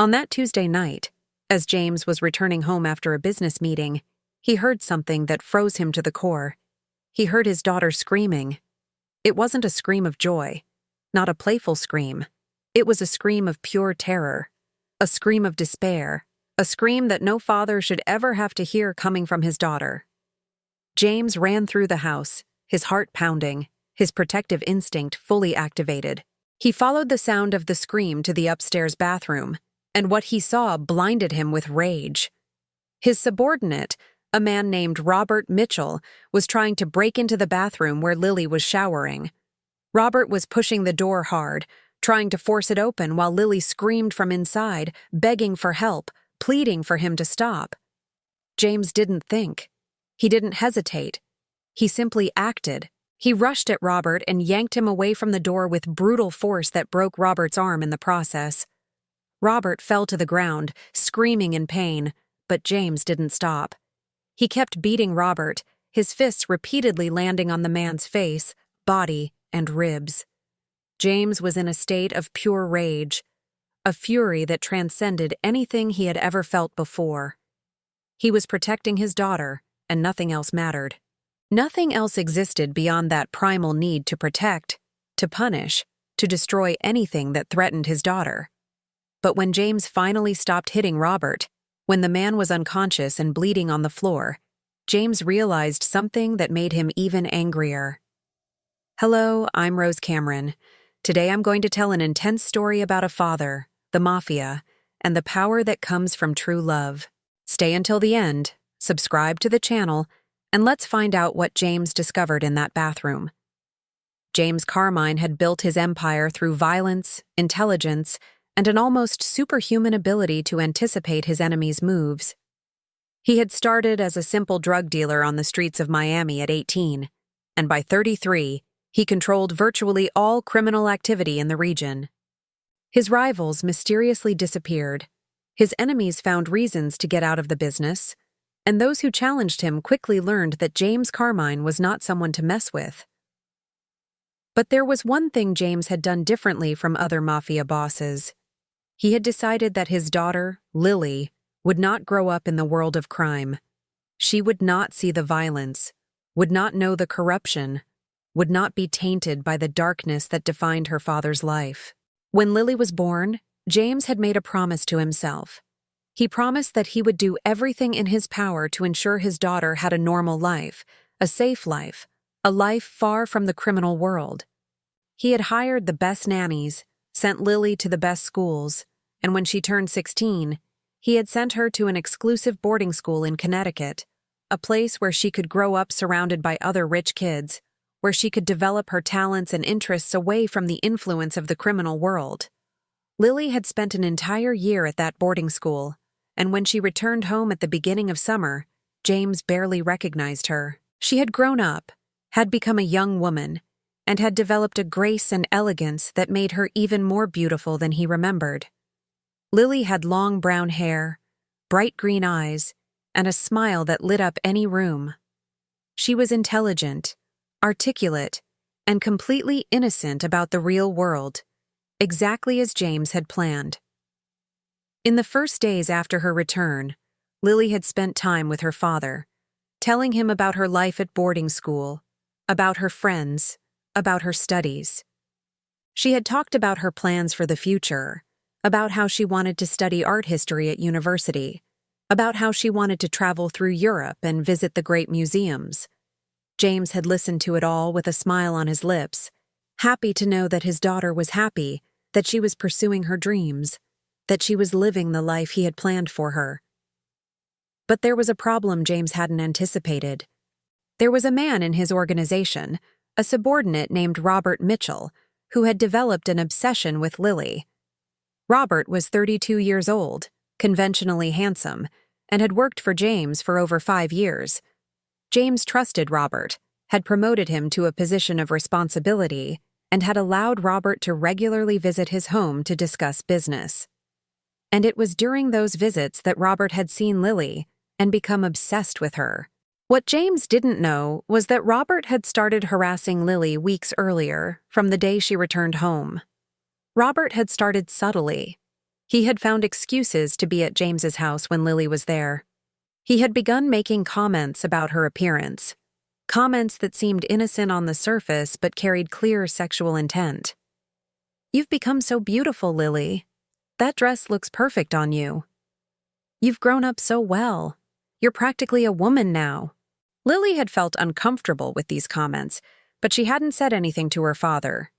On that Tuesday night, as James was returning home after a business meeting, he heard something that froze him to the core. He heard his daughter screaming. It wasn't a scream of joy, not a playful scream. It was a scream of pure terror, a scream of despair, a scream that no father should ever have to hear coming from his daughter. James ran through the house, his heart pounding, his protective instinct fully activated. He followed the sound of the scream to the upstairs bathroom, and what he saw blinded him with rage. His subordinate, a man named Robert Mitchell, was trying to break into the bathroom where Lily was showering. Robert was pushing the door hard, trying to force it open while Lily screamed from inside, begging for help, pleading for him to stop. James didn't think. He didn't hesitate. He simply acted. He rushed at Robert and yanked him away from the door with brutal force that broke Robert's arm in the process. Robert fell to the ground, screaming in pain, but James didn't stop. He kept beating Robert, his fists repeatedly landing on the man's face, body, and ribs. James was in a state of pure rage, a fury that transcended anything he had ever felt before. He was protecting his daughter, and nothing else mattered. Nothing else existed beyond that primal need to protect, to punish, to destroy anything that threatened his daughter. But when James finally stopped hitting Robert, when the man was unconscious and bleeding on the floor, James realized something that made him even angrier. Hello, I'm Rose Cameron. Today I'm going to tell an intense story about a father, the Mafia, and the power that comes from true love. Stay until the end, subscribe to the channel, and let's find out what James discovered in that bathroom. James Carmine had built his empire through violence, intelligence, and an almost superhuman ability to anticipate his enemies' moves. He had started as a simple drug dealer on the streets of Miami at 18, and by 33, he controlled virtually all criminal activity in the region. His rivals mysteriously disappeared, his enemies found reasons to get out of the business, and those who challenged him quickly learned that James Carmine was not someone to mess with. But there was one thing James had done differently from other Mafia bosses. He had decided that his daughter, Lily, would not grow up in the world of crime. She would not see the violence, would not know the corruption, would not be tainted by the darkness that defined her father's life. When Lily was born, James had made a promise to himself. He promised that he would do everything in his power to ensure his daughter had a normal life, a safe life, a life far from the criminal world. He had hired the best nannies, sent Lily to the best schools, and when she turned 16, he had sent her to an exclusive boarding school in Connecticut, a place where she could grow up surrounded by other rich kids, where she could develop her talents and interests away from the influence of the criminal world. Lily had spent an entire year at that boarding school, and when she returned home at the beginning of summer, James barely recognized her. She had grown up, had become a young woman, and had developed a grace and elegance that made her even more beautiful than he remembered. Lily had long brown hair, bright green eyes, and a smile that lit up any room. She was intelligent, articulate, and completely innocent about the real world, exactly as James had planned. In the first days after her return, Lily had spent time with her father, telling him about her life at boarding school, about her friends, about her studies. She had talked about her plans for the future, about how she wanted to study art history at university, about how she wanted to travel through Europe and visit the great museums. James had listened to it all with a smile on his lips, happy to know that his daughter was happy, that she was pursuing her dreams, that she was living the life he had planned for her. But there was a problem James hadn't anticipated. There was a man in his organization, a subordinate named Robert Mitchell, who had developed an obsession with Lily. Robert was 32 years old, conventionally handsome, and had worked for James for over 5 years. James trusted Robert, had promoted him to a position of responsibility, and had allowed Robert to regularly visit his home to discuss business. And it was during those visits that Robert had seen Lily and become obsessed with her. What James didn't know was that Robert had started harassing Lily weeks earlier, from the day she returned home. Robert had started subtly, He had found excuses to be at James's house when Lily was there. He had begun making comments about her appearance, comments that seemed innocent on the surface but carried clear sexual intent. "You've become so beautiful, Lily. That dress looks perfect on you. You've grown up so well. You're practically a woman now." Lily had felt uncomfortable with these comments, but she hadn't said anything to her father.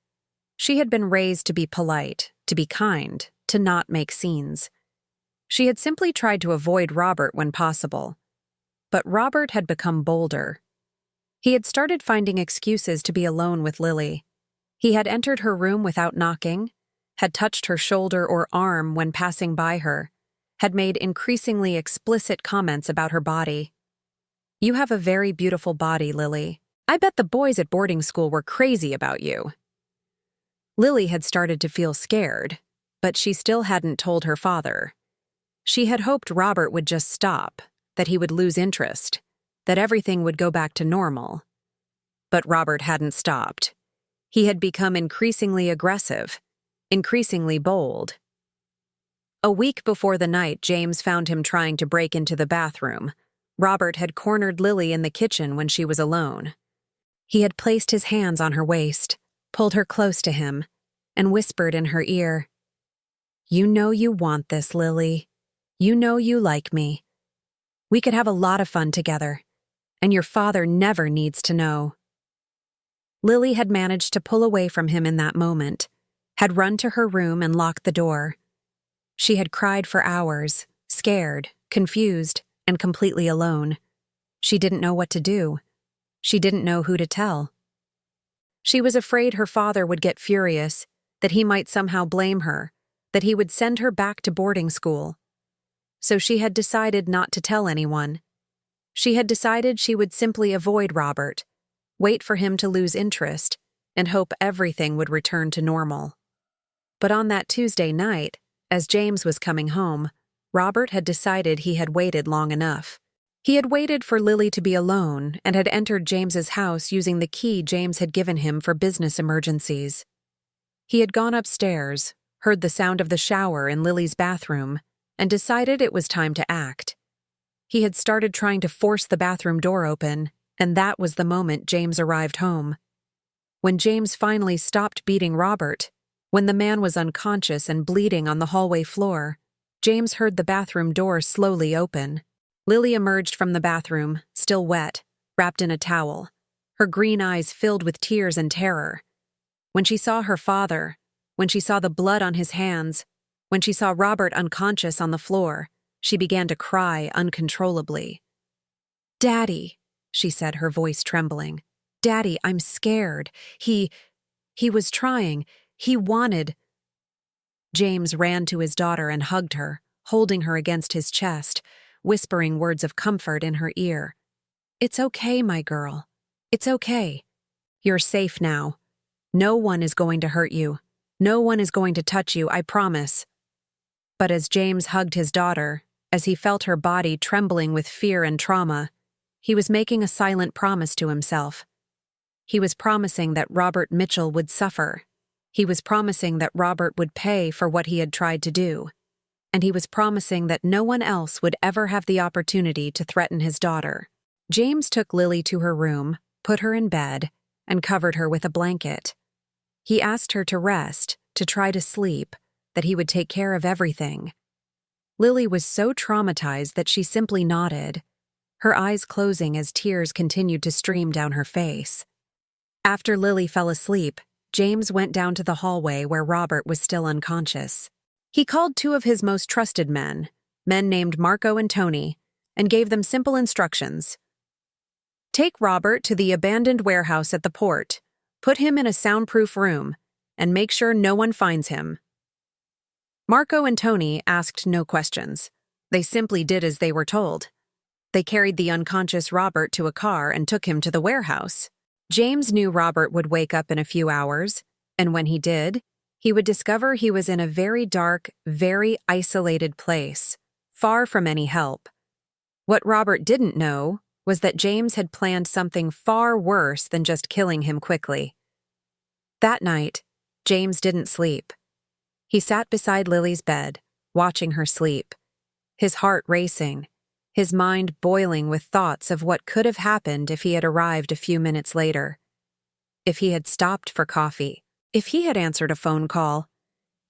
She had been raised to be polite, to be kind, to not make scenes. She had simply tried to avoid Robert when possible. But Robert had become bolder. He had started finding excuses to be alone with Lily. He had entered her room without knocking, had touched her shoulder or arm when passing by her, had made increasingly explicit comments about her body. "You have a very beautiful body, Lily. I bet the boys at boarding school were crazy about you." Lily had started to feel scared, but she still hadn't told her father. She had hoped Robert would just stop, that he would lose interest, that everything would go back to normal. But Robert hadn't stopped. He had become increasingly aggressive, increasingly bold. A week before the night James found him trying to break into the bathroom, Robert had cornered Lily in the kitchen when she was alone. He had placed his hands on her waist, pulled her close to him, and whispered in her ear, "You know you want this, Lily. You know you like me. We could have a lot of fun together, and your father never needs to know." Lily had managed to pull away from him in that moment, had run to her room and locked the door. She had cried for hours, scared, confused, and completely alone. She didn't know what to do. She didn't know who to tell. She was afraid her father would get furious, that he might somehow blame her, that he would send her back to boarding school. So she had decided not to tell anyone. She had decided she would simply avoid Robert, wait for him to lose interest, and hope everything would return to normal. But on that Tuesday night, as James was coming home, Robert had decided he had waited long enough. He had waited for Lily to be alone and had entered James's house using the key James had given him for business emergencies. He had gone upstairs, heard the sound of the shower in Lily's bathroom, and decided it was time to act. He had started trying to force the bathroom door open, and that was the moment James arrived home. When James finally stopped beating Robert, when the man was unconscious and bleeding on the hallway floor, James heard the bathroom door slowly open. Lily emerged from the bathroom, still wet, wrapped in a towel, her green eyes filled with tears and terror. When she saw her father, when she saw the blood on his hands, when she saw Robert unconscious on the floor, she began to cry uncontrollably. "Daddy," she said, her voice trembling. "Daddy, I'm scared. He was trying. He wanted—" James ran to his daughter and hugged her, holding her against his chest, whispering words of comfort in her ear. "It's okay, my girl. It's okay. You're safe now. No one is going to hurt you. No one is going to touch you, I promise." But as James hugged his daughter, as he felt her body trembling with fear and trauma, he was making a silent promise to himself. He was promising that Robert Mitchell would suffer. He was promising that Robert would pay for what he had tried to do. And he was promising that no one else would ever have the opportunity to threaten his daughter. James took Lily to her room, put her in bed, and covered her with a blanket. He asked her to rest, to try to sleep, that he would take care of everything. Lily was so traumatized that she simply nodded, her eyes closing as tears continued to stream down her face. After Lily fell asleep, James went down to the hallway where Robert was still unconscious. He called two of his most trusted men named Marco and Tony, and gave them simple instructions. "Take Robert to the abandoned warehouse at the port, put him in a soundproof room, and make sure no one finds him." Marco and Tony asked no questions. They simply did as they were told. They carried the unconscious Robert to a car and took him to the warehouse. James knew Robert would wake up in a few hours, and when he did, he would discover he was in a very dark, very isolated place, far from any help. What Robert didn't know was that James had planned something far worse than just killing him quickly. That night, James didn't sleep. He sat beside Lily's bed, watching her sleep, his heart racing, his mind boiling with thoughts of what could have happened if he had arrived a few minutes later. If he had stopped for coffee, if he had answered a phone call,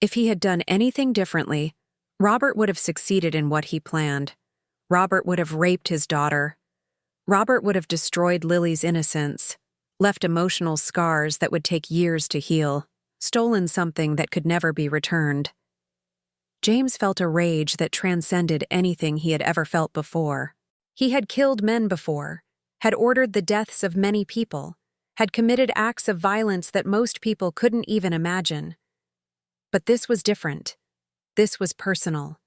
if he had done anything differently, Robert would have succeeded in what he planned. Robert would have raped his daughter. Robert would have destroyed Lily's innocence, left emotional scars that would take years to heal, stolen something that could never be returned. James felt a rage that transcended anything he had ever felt before. He had killed men before, had ordered the deaths of many people, had committed acts of violence that most people couldn't even imagine. But this was different. This was personal.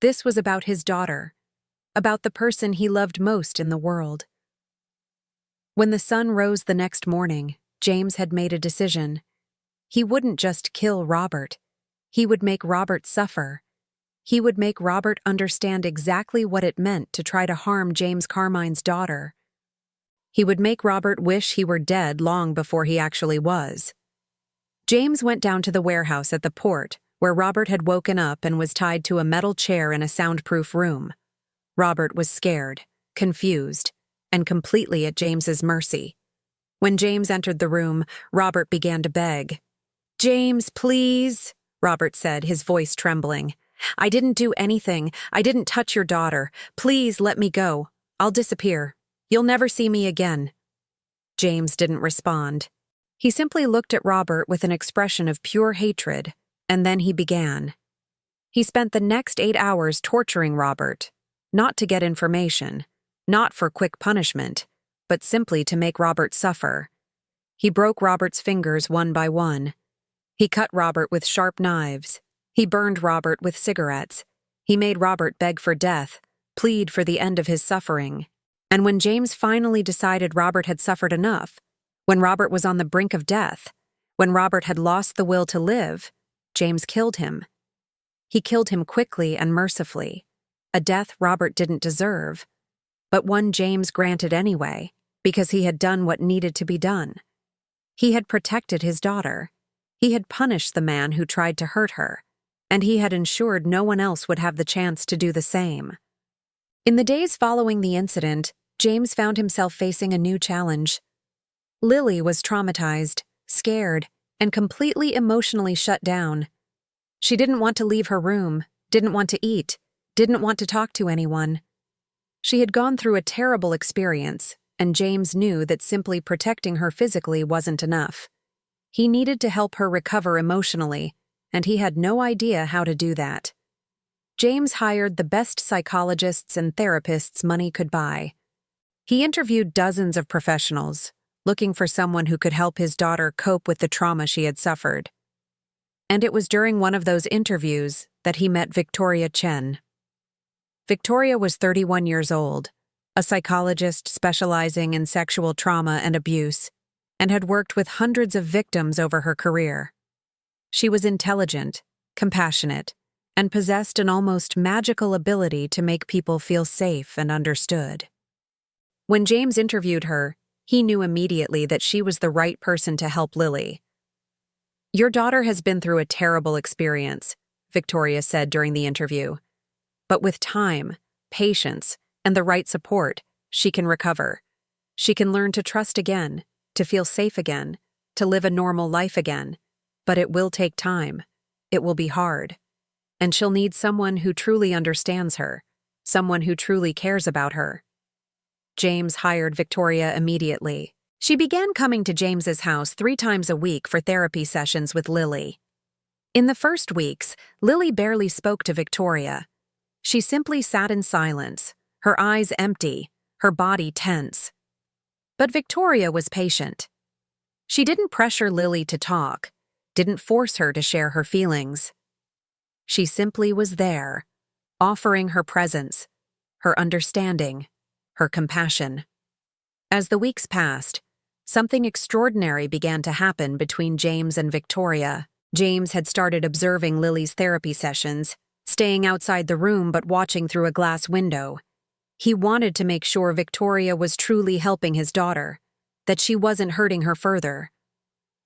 This was about his daughter, about the person he loved most in the world. When the sun rose the next morning, James had made a decision. He wouldn't just kill Robert. He would make Robert suffer. He would make Robert understand exactly what it meant to try to harm James Carmine's daughter. He would make Robert wish he were dead long before he actually was. James went down to the warehouse at the port, where Robert had woken up and was tied to a metal chair in a soundproof room. Robert was scared, confused, and completely at James's mercy. When James entered the room, Robert began to beg. "James, please," Robert said, his voice trembling. "I didn't do anything. I didn't touch your daughter. Please let me go. I'll disappear. You'll never see me again." James didn't respond. He simply looked at Robert with an expression of pure hatred, and then he began. He spent the next 8 hours torturing Robert, not to get information, not for quick punishment, but simply to make Robert suffer. He broke Robert's fingers one by one. He cut Robert with sharp knives. He burned Robert with cigarettes. He made Robert beg for death, plead for the end of his suffering. And when James finally decided Robert had suffered enough, when Robert was on the brink of death, when Robert had lost the will to live, James killed him. He killed him quickly and mercifully, a death Robert didn't deserve, but one James granted anyway, because he had done what needed to be done. He had protected his daughter. He had punished the man who tried to hurt her, and he had ensured no one else would have the chance to do the same. In the days following the incident, James found himself facing a new challenge. Lily was traumatized, scared, and completely emotionally shut down. She didn't want to leave her room, didn't want to eat, didn't want to talk to anyone. She had gone through a terrible experience, and James knew that simply protecting her physically wasn't enough. He needed to help her recover emotionally, and he had no idea how to do that. James hired the best psychologists and therapists money could buy. He interviewed dozens of professionals, looking for someone who could help his daughter cope with the trauma she had suffered. And it was during one of those interviews that he met Victoria Chen. Victoria was 31 years old, a psychologist specializing in sexual trauma and abuse, and had worked with hundreds of victims over her career. She was intelligent, compassionate, and possessed an almost magical ability to make people feel safe and understood. When James interviewed her, he knew immediately that she was the right person to help Lily. "Your daughter has been through a terrible experience," Victoria said during the interview. "But with time, patience, and the right support, she can recover. She can learn to trust again, to feel safe again, to live a normal life again. But it will take time. It will be hard. And she'll need someone who truly understands her, someone who truly cares about her." James hired Victoria immediately. She began coming to James's house 3 times a week for therapy sessions with Lily. In the first weeks, Lily barely spoke to Victoria. She simply sat in silence, her eyes empty, her body tense. But Victoria was patient. She didn't pressure Lily to talk, didn't force her to share her feelings. She simply was there, offering her presence, her understanding, her compassion. As the weeks passed, something extraordinary began to happen between James and Victoria. James had started observing Lily's therapy sessions, staying outside the room but watching through a glass window. He wanted to make sure Victoria was truly helping his daughter, that she wasn't hurting her further.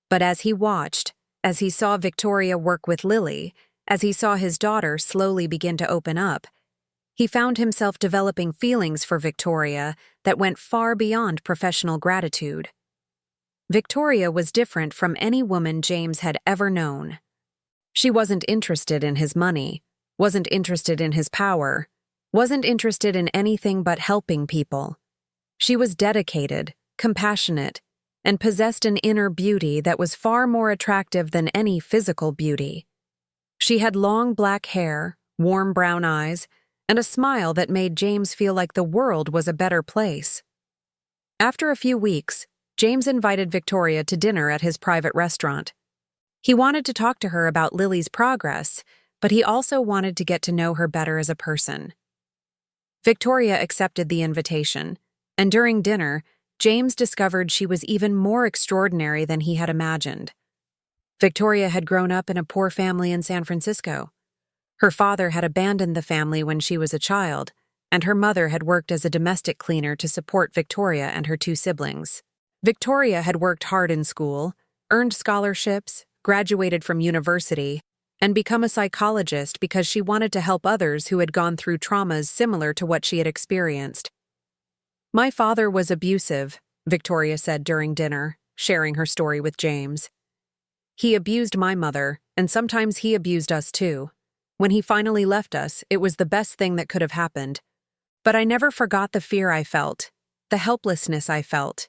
But as he watched, as he saw Victoria work with Lily, As he saw his daughter slowly begin to open up, he found himself developing feelings for Victoria that went far beyond professional gratitude. Victoria was different from any woman James had ever known. She wasn't interested in his money, wasn't interested in his power, wasn't interested in anything but helping people. She was dedicated, compassionate, and possessed an inner beauty that was far more attractive than any physical beauty. She had long black hair, warm brown eyes, and a smile that made James feel like the world was a better place. After a few weeks, James invited Victoria to dinner at his private restaurant. He wanted to talk to her about Lily's progress, but he also wanted to get to know her better as a person. Victoria accepted the invitation, and during dinner, James discovered she was even more extraordinary than he had imagined. Victoria had grown up in a poor family in San Francisco. Her father had abandoned the family when she was a child, and her mother had worked as a domestic cleaner to support Victoria and her 2 siblings. Victoria had worked hard in school, earned scholarships, graduated from university, and become a psychologist because she wanted to help others who had gone through traumas similar to what she had experienced. "My father was abusive," Victoria said during dinner, sharing her story with James. "He abused my mother, and sometimes he abused us too. When he finally left us, it was the best thing that could have happened. But I never forgot the fear I felt, the helplessness I felt,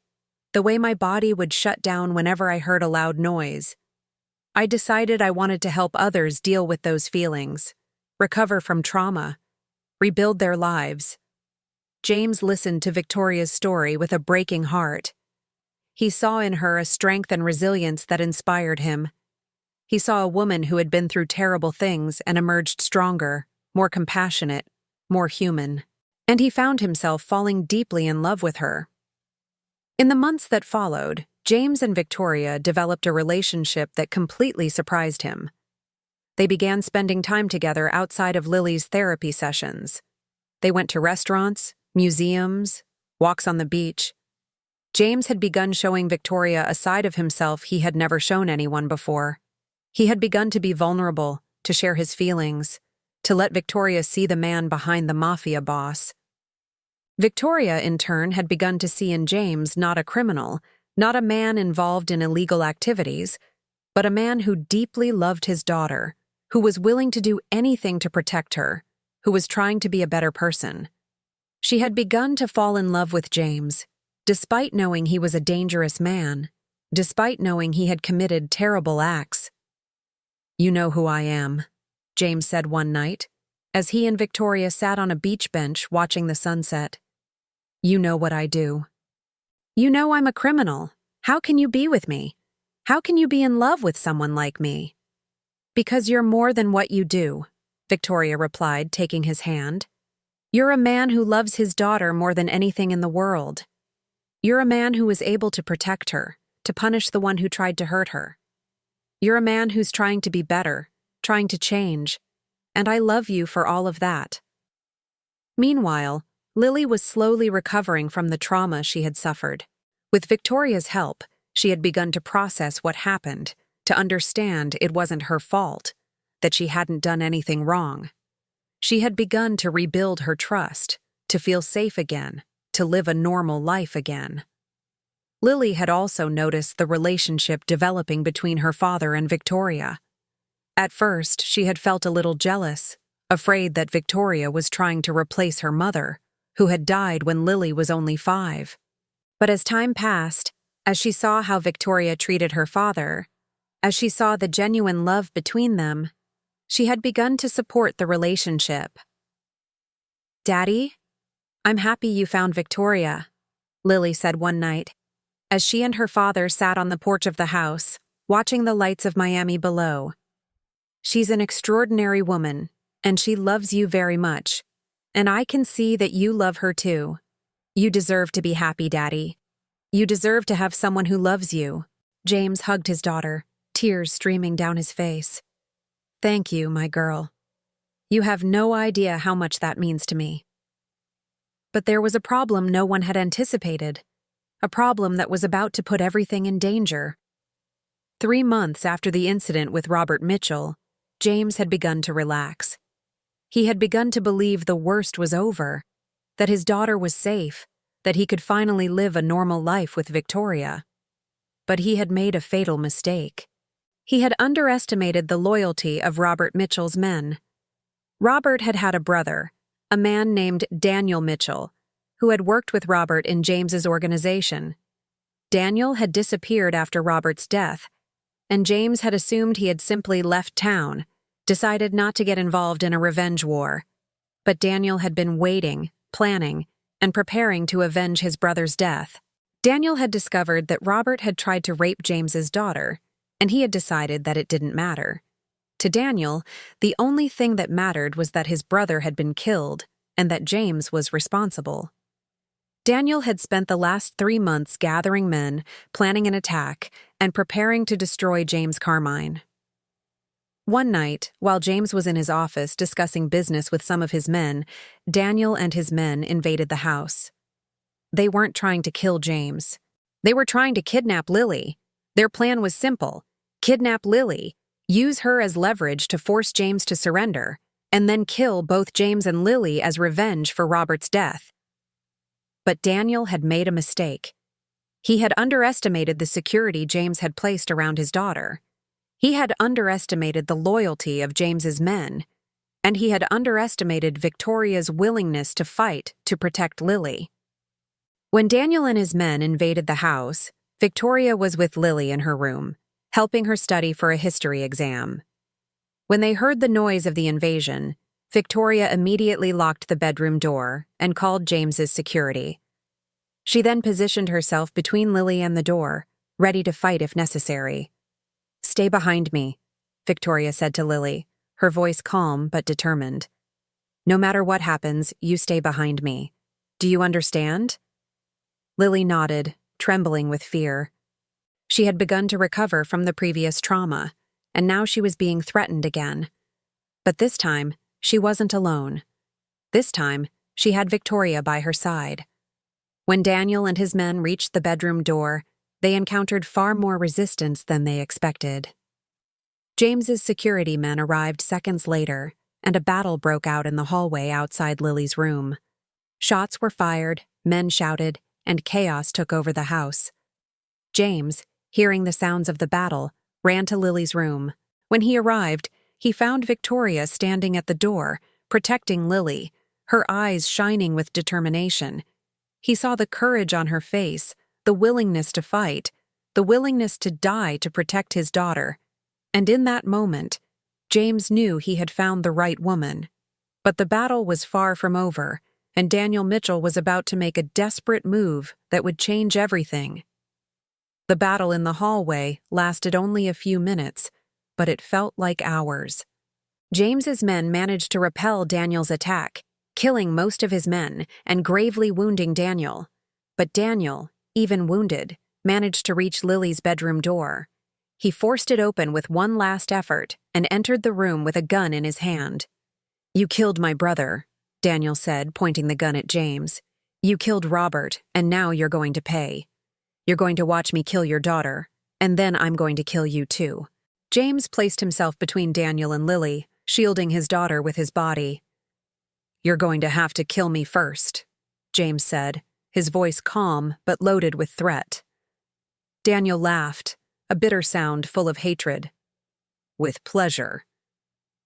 the way my body would shut down whenever I heard a loud noise. I decided I wanted to help others deal with those feelings, recover from trauma, rebuild their lives." James listened to Victoria's story with a breaking heart. He saw in her a strength and resilience that inspired him. He saw a woman who had been through terrible things and emerged stronger, more compassionate, more human. And he found himself falling deeply in love with her. In the months that followed, James and Victoria developed a relationship that completely surprised him. They began spending time together outside of Lily's therapy sessions. They went to restaurants, museums, walks on the beach. James had begun showing Victoria a side of himself he had never shown anyone before. He had begun to be vulnerable, to share his feelings, to let Victoria see the man behind the Mafia boss. Victoria, in turn, had begun to see in James not a criminal, not a man involved in illegal activities, but a man who deeply loved his daughter, who was willing to do anything to protect her, who was trying to be a better person. She had begun to fall in love with James, despite knowing he was a dangerous man, despite knowing he had committed terrible acts. "You know who I am," James said one night, as he and Victoria sat on a beach bench watching the sunset. "You know what I do. You know I'm a criminal. How can you be with me? How can you be in love with someone like me?" "Because you're more than what you do," Victoria replied, taking his hand. "You're a man who loves his daughter more than anything in the world. You're a man who is able to protect her, to punish the one who tried to hurt her. You're a man who's trying to be better, trying to change, and I love you for all of that." Meanwhile, Lily was slowly recovering from the trauma she had suffered. With Victoria's help, she had begun to process what happened, to understand it wasn't her fault, that she hadn't done anything wrong. She had begun to rebuild her trust, to feel safe again, to live a normal life again. Lily had also noticed the relationship developing between her father and Victoria. At first, she had felt a little jealous, afraid that Victoria was trying to replace her mother, who had died when Lily was only 5. But as time passed, as she saw how Victoria treated her father, as she saw the genuine love between them, she had begun to support the relationship. "Daddy, I'm happy you found Victoria," Lily said one night, as she and her father sat on the porch of the house, watching the lights of Miami below. "She's an extraordinary woman, and she loves you very much, and I can see that you love her too. You deserve to be happy, Daddy. You deserve to have someone who loves you." James hugged his daughter, tears streaming down his face. "Thank you, my girl. You have no idea how much that means to me." But there was a problem no one had anticipated, a problem that was about to put everything in danger. 3 months after the incident with Robert Mitchell, James had begun to relax. He had begun to believe the worst was over, that his daughter was safe, that he could finally live a normal life with Victoria. But he had made a fatal mistake. He had underestimated the loyalty of Robert Mitchell's men. Robert had had a brother, a man named Daniel Mitchell, who had worked with Robert in James's organization. Daniel had disappeared after Robert's death, and James had assumed he had simply left town, decided not to get involved in a revenge war. But Daniel had been waiting, planning, and preparing to avenge his brother's death. Daniel had discovered that Robert had tried to rape James's daughter, and he had decided that it didn't matter. To Daniel, the only thing that mattered was that his brother had been killed and that James was responsible. Daniel had spent the last 3 months gathering men, planning an attack, and preparing to destroy James Carmine. One night, while James was in his office discussing business with some of his men, Daniel and his men invaded the house. They weren't trying to kill James. They were trying to kidnap Lily. Their plan was simple: kidnap Lily, use her as leverage to force James to surrender, and then kill both James and Lily as revenge for Robert's death. But Daniel had made a mistake. He had underestimated the security James had placed around his daughter. He had underestimated the loyalty of James's men, and he had underestimated Victoria's willingness to fight to protect Lily. When Daniel and his men invaded the house, Victoria was with Lily in her room, helping her study for a history exam. When they heard the noise of the invasion, Victoria immediately locked the bedroom door and called James's security. She then positioned herself between Lily and the door, ready to fight if necessary. "Stay behind me," Victoria said to Lily, her voice calm but determined. "No matter what happens, you stay behind me. Do you understand?" Lily nodded, trembling with fear. She had begun to recover from the previous trauma, and now she was being threatened again. But this time, she wasn't alone. This time, she had Victoria by her side. When Daniel and his men reached the bedroom door, they encountered far more resistance than they expected. James's security men arrived seconds later, and a battle broke out in the hallway outside Lily's room. Shots were fired, men shouted, and chaos took over the house. James, hearing the sounds of the battle, ran to Lily's room. When he arrived, he found Victoria standing at the door, protecting Lily, her eyes shining with determination. He saw the courage on her face, the willingness to fight, the willingness to die to protect his daughter. And in that moment, James knew he had found the right woman. But the battle was far from over, and Daniel Mitchell was about to make a desperate move that would change everything. The battle in the hallway lasted only a few minutes, but it felt like hours. James's men managed to repel Daniel's attack, killing most of his men and gravely wounding Daniel. But Daniel, even wounded, managed to reach Lily's bedroom door. He forced it open with one last effort and entered the room with a gun in his hand. "You killed my brother," Daniel said, pointing the gun at James. "You killed Robert, and now you're going to pay. You're going to watch me kill your daughter, and then I'm going to kill you too." James placed himself between Daniel and Lily, shielding his daughter with his body. "You're going to have to kill me first," James said, his voice calm but loaded with threat. Daniel laughed, a bitter sound full of hatred. "With pleasure."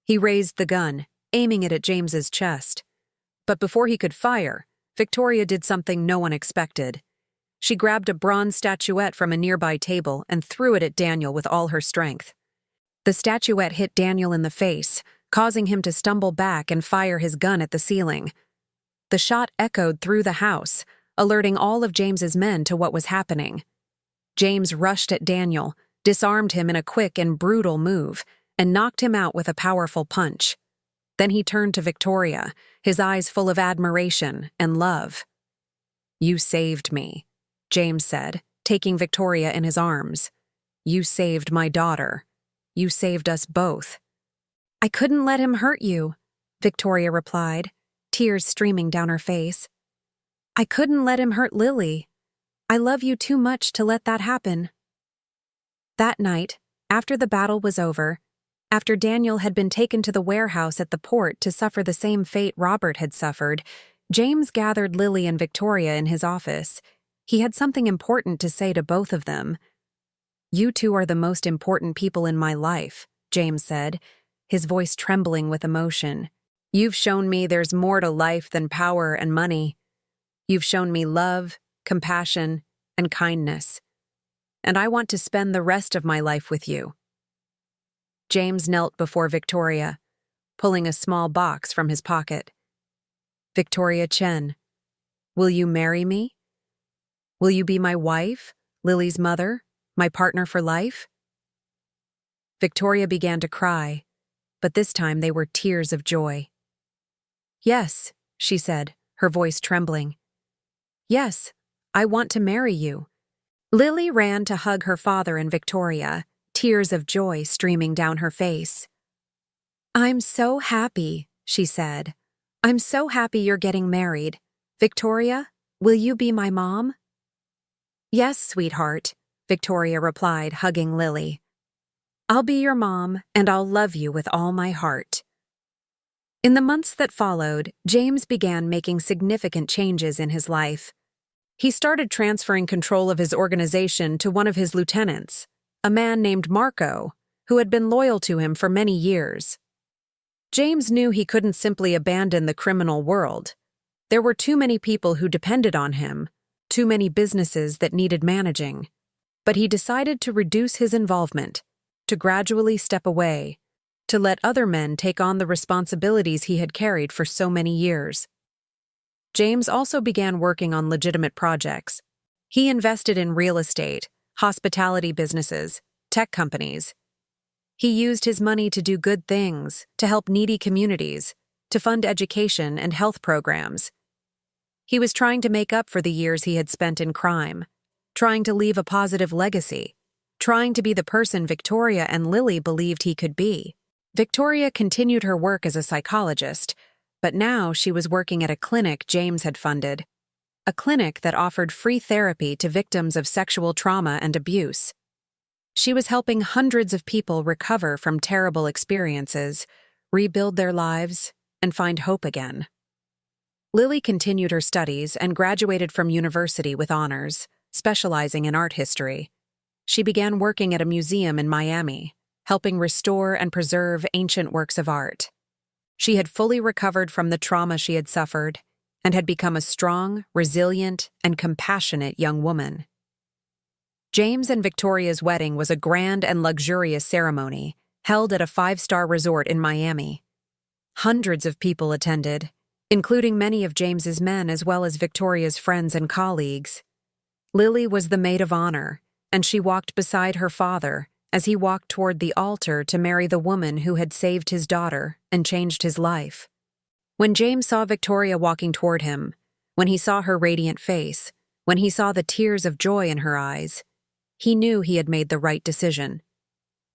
He raised the gun, aiming it at James's chest. But before he could fire, Victoria did something no one expected. She grabbed a bronze statuette from a nearby table and threw it at Daniel with all her strength. The statuette hit Daniel in the face, causing him to stumble back and fire his gun at the ceiling. The shot echoed through the house, alerting all of James's men to what was happening. James rushed at Daniel, disarmed him in a quick and brutal move, and knocked him out with a powerful punch. Then he turned to Victoria, his eyes full of admiration and love. "You saved me," James said, taking Victoria in his arms. "You saved my daughter. You saved us both." "I couldn't let him hurt you," Victoria replied, tears streaming down her face. "I couldn't let him hurt Lily. I love you too much to let that happen." That night, after the battle was over, After Daniel had been taken to the warehouse at the port to suffer the same fate Robert had suffered, James gathered Lily and Victoria in his office. He had something important to say to both of them. "You two are the most important people in my life," James said, his voice trembling with emotion. "You've shown me there's more to life than power and money. You've shown me love, compassion, and kindness. And I want to spend the rest of my life with you." James knelt before Victoria, pulling a small box from his pocket. "Victoria Chen, will you marry me? Will you be my wife, Lily's mother, my partner for life?" Victoria began to cry, but this time they were tears of joy. "Yes," she said, her voice trembling. "Yes, I want to marry you." Lily ran to hug her father and Victoria, tears of joy streaming down her face. "I'm so happy," she said. "I'm so happy you're getting married. Victoria, will you be my mom?" "Yes, sweetheart," Victoria replied, hugging Lily. "I'll be your mom, and I'll love you with all my heart." In the months that followed, James began making significant changes in his life. He started transferring control of his organization to one of his lieutenants, a man named Marco, who had been loyal to him for many years. James knew he couldn't simply abandon the criminal world. There were too many people who depended on him, too many businesses that needed managing. But he decided to reduce his involvement, to gradually step away, to let other men take on the responsibilities he had carried for so many years. James also began working on legitimate projects. He invested in real estate, hospitality businesses, tech companies. He used his money to do good things, to help needy communities, to fund education and health programs. He was trying to make up for the years he had spent in crime, trying to leave a positive legacy, trying to be the person Victoria and Lily believed he could be. Victoria continued her work as a psychologist, but now she was working at a clinic James had funded, a clinic that offered free therapy to victims of sexual trauma and abuse. She was helping hundreds of people recover from terrible experiences, rebuild their lives, and find hope again. Lily continued her studies and graduated from university with honors, specializing in art history. She began working at a museum in Miami, helping restore and preserve ancient works of art. She had fully recovered from the trauma she had suffered and had become a strong, resilient, and compassionate young woman. James and Victoria's wedding was a grand and luxurious ceremony held at a 5-star resort in Miami. Hundreds of people attended, including many of James's men as well as Victoria's friends and colleagues. Lily was the maid of honor, and she walked beside her father as he walked toward the altar to marry the woman who had saved his daughter and changed his life. When James saw Victoria walking toward him, when he saw her radiant face, when he saw the tears of joy in her eyes, he knew he had made the right decision.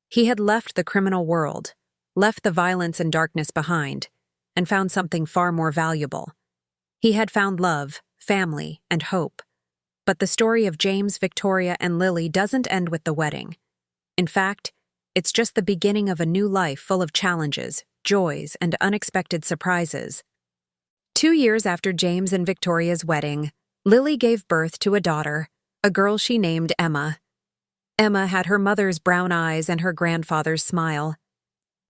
He had left the criminal world, left the violence and darkness behind, and found something far more valuable. He had found love, family, and hope. But the story of James, Victoria, and Lily doesn't end with the wedding. In fact, it's just the beginning of a new life full of challenges, joys, and unexpected surprises. 2 years after James and Victoria's wedding, Lily gave birth to a daughter, a girl she named Emma. Emma had her mother's brown eyes and her grandfather's smile.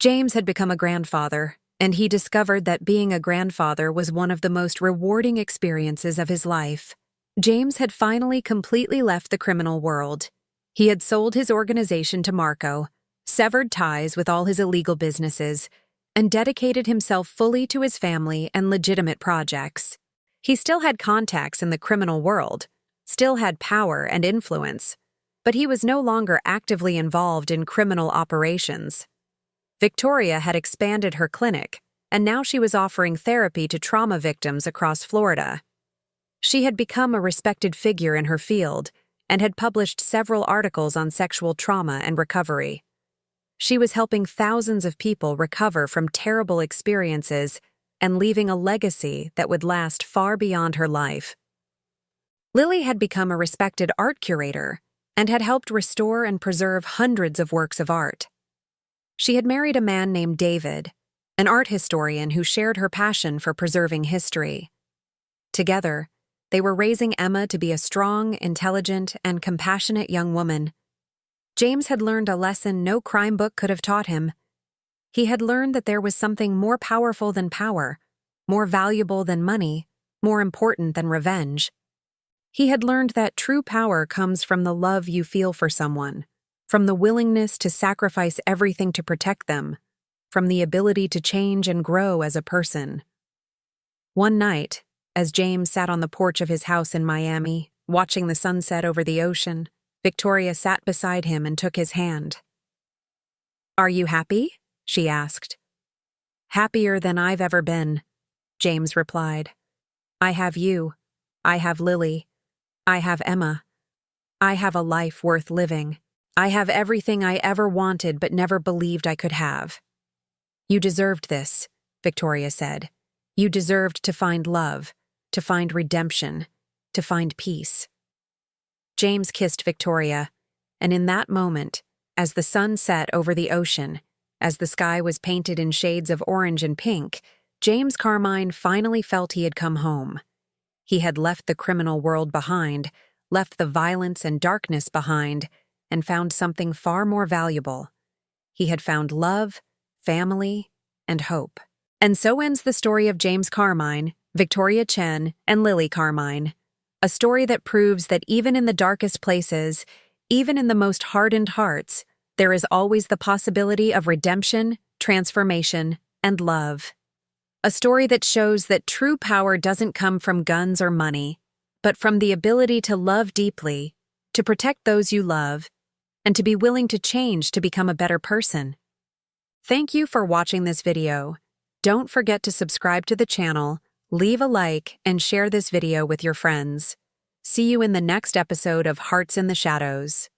James had become a grandfather, and he discovered that being a grandfather was one of the most rewarding experiences of his life. James had finally completely left the criminal world. He had sold his organization to Marco, severed ties with all his illegal businesses, and dedicated himself fully to his family and legitimate projects. He still had contacts in the criminal world, still had power and influence, but he was no longer actively involved in criminal operations. Victoria had expanded her clinic, and now she was offering therapy to trauma victims across Florida. She had become a respected figure in her field and had published several articles on sexual trauma and recovery. She was helping thousands of people recover from terrible experiences and leaving a legacy that would last far beyond her life. Lily had become a respected art curator and had helped restore and preserve hundreds of works of art. She had married a man named David, an art historian who shared her passion for preserving history. Together, they were raising Emma to be a strong, intelligent, and compassionate young woman. James had learned a lesson no crime book could have taught him. He had learned that there was something more powerful than power, more valuable than money, more important than revenge. He had learned that true power comes from the love you feel for someone, from the willingness to sacrifice everything to protect them, from the ability to change and grow as a person. One night, as James sat on the porch of his house in Miami, watching the sunset over the ocean, Victoria sat beside him and took his hand. "Are you happy?" she asked. "Happier than I've ever been," James replied. "I have you. I have Lily. I have Emma. I have a life worth living. I have everything I ever wanted but never believed I could have." "You deserved this," Victoria said. "You deserved to find love, to find redemption, to find peace." James kissed Victoria, and in that moment, as the sun set over the ocean, as the sky was painted in shades of orange and pink, James Carmine finally felt he had come home. He had left the criminal world behind, left the violence and darkness behind, and found something far more valuable. He had found love, family, and hope. And so ends the story of James Carmine, Victoria Chen, and Lily Carmine. A story that proves that even in the darkest places, even in the most hardened hearts, there is always the possibility of redemption, transformation, and love. A story that shows that true power doesn't come from guns or money, but from the ability to love deeply, to protect those you love, and to be willing to change to become a better person. Thank you for watching this video. Don't forget to subscribe to the channel, leave a like, and share this video with your friends. See you in the next episode of Hearts in the Shadows.